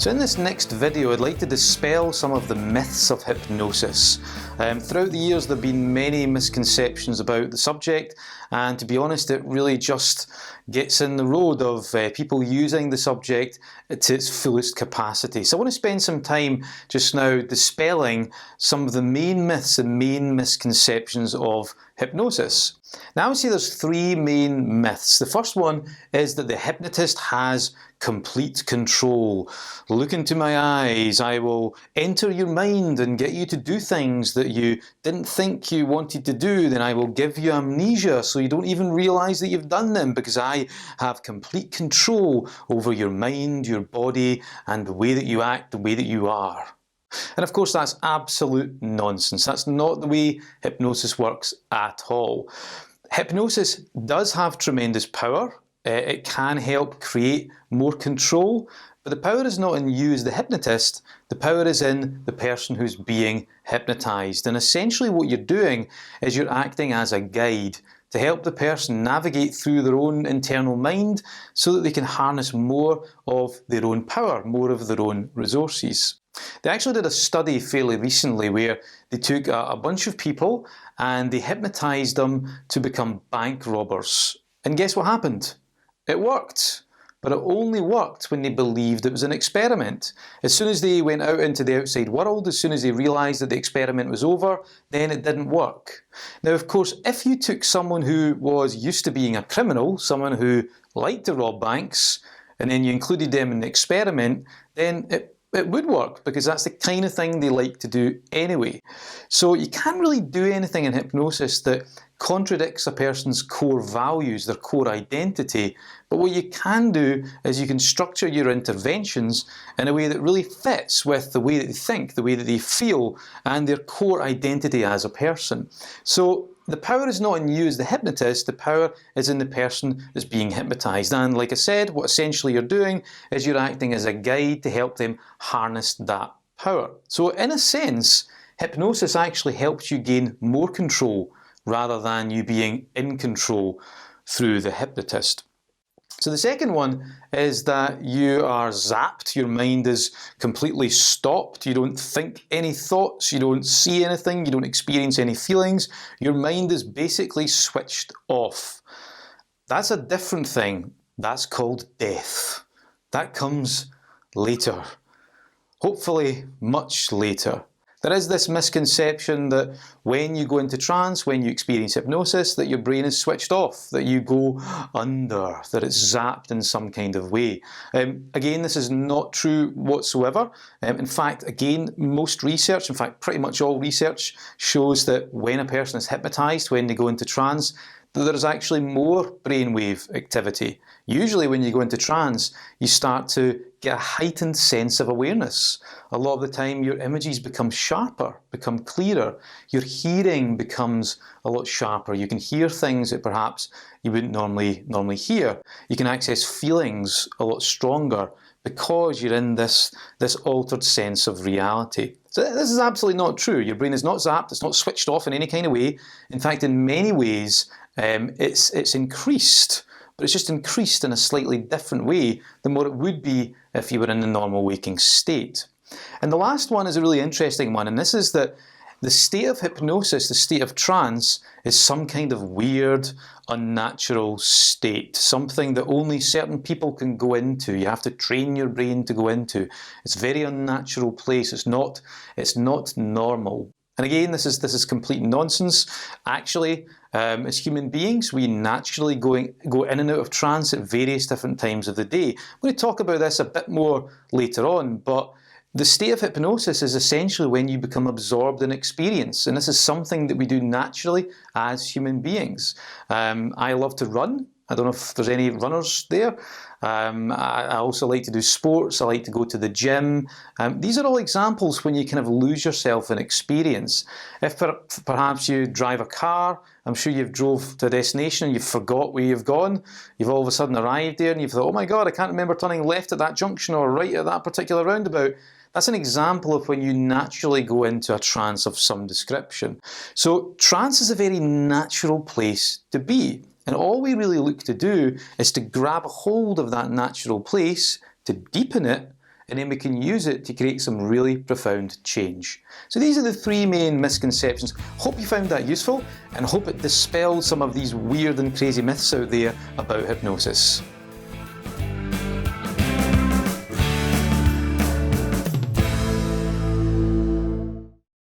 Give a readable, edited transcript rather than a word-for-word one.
So in this next video I'd like to dispel some of the myths of hypnosis. Throughout the years there have been many misconceptions about the subject, and to be honest it really just gets in the road of people using the subject to its fullest capacity. So I want to spend some time just now dispelling some of the main myths and main misconceptions of hypnosis. Now I would say there's three main myths. The first one is that the hypnotist has complete control. Look into my eyes, I will enter your mind and get you to do things that you didn't think you wanted to do, then I will give you amnesia so you don't even realise that you've done them, because I have complete control over your mind, your body, and the way that you act, the way that you are. And of course that's absolute nonsense. That's not the way hypnosis works at all. Hypnosis does have tremendous power. It can help create more control, but the power is not in you as the hypnotist, the power is in the person who's being hypnotized. And essentially what you're doing is you're acting as a guide to help the person navigate through their own internal mind so that they can harness more of their own power, more of their own resources. They actually did a study fairly recently where they took a bunch of people and they hypnotized them to become bank robbers. And guess what happened? It worked. But it only worked when they believed it was an experiment. As soon as they went out into the outside world, as soon as they realised that the experiment was over, then it didn't work. Now of course, if you took someone who was used to being a criminal, someone who liked to rob banks, and then you included them in the experiment, then it would work, because that's the kind of thing they like to do anyway. So you can't really do anything in hypnosis that contradicts a person's core values, their core identity, but what you can do is you can structure your interventions in a way that really fits with the way that they think, the way that they feel, and their core identity as a person. So the power is not in you as the hypnotist, the power is in the person that's being hypnotized. And like I said, what essentially you're doing is you're acting as a guide to help them harness that power. So in a sense, hypnosis actually helps you gain more control rather than you being in control through the hypnotist. So the second one is that you are zapped, your mind is completely stopped, you don't think any thoughts, you don't see anything, you don't experience any feelings, your mind is basically switched off. That's a different thing. That's called death. That comes later. Hopefully much later. There is this misconception that when you go into trance, when you experience hypnosis, that your brain is switched off, that you go under, that it's zapped in some kind of way. Again, this is not true whatsoever. In fact, again, most research, in fact pretty much all research, shows that when a person is hypnotized, when they go into trance, there's actually more brainwave activity. Usually when you go into trance, you start to get a heightened sense of awareness. A lot of the time your images become sharper, become clearer. Your hearing becomes a lot sharper. You can hear things that perhaps you wouldn't normally hear. You can access feelings a lot stronger because you're in this altered sense of reality. So this is absolutely not true. Your brain is not zapped, it's not switched off in any kind of way. In fact, in many ways, it's increased, but it's just increased in a slightly different way than what it would be if you were in the normal waking state. And the last one is a really interesting one, and this is that the state of hypnosis, the state of trance, is some kind of weird, unnatural state, something that only certain people can go into. You have to train your brain to go into. It's a very unnatural place. It's not normal. And again, this is complete nonsense. Actually, as human beings, we naturally go in and out of trance at various different times of the day. I'm going to talk about this a bit more later on, but the state of hypnosis is essentially when you become absorbed in experience, and this is something that we do naturally as human beings. I love to run. I don't know if there's any runners there. I also like to do sports. I like to go to the gym. These are all examples when you kind of lose yourself in experience. If perhaps you drive a car, I'm sure you've drove to a destination and you've forgot where you've gone. You've all of a sudden arrived there and you've thought, oh my God, I can't remember turning left at that junction or right at that particular roundabout. That's an example of when you naturally go into a trance of some description. So trance is a very natural place to be. And all we really look to do is to grab a hold of that natural place, to deepen it, and then we can use it to create some really profound change. So these are the three main misconceptions. Hope you found that useful, and hope it dispelled some of these weird and crazy myths out there about hypnosis.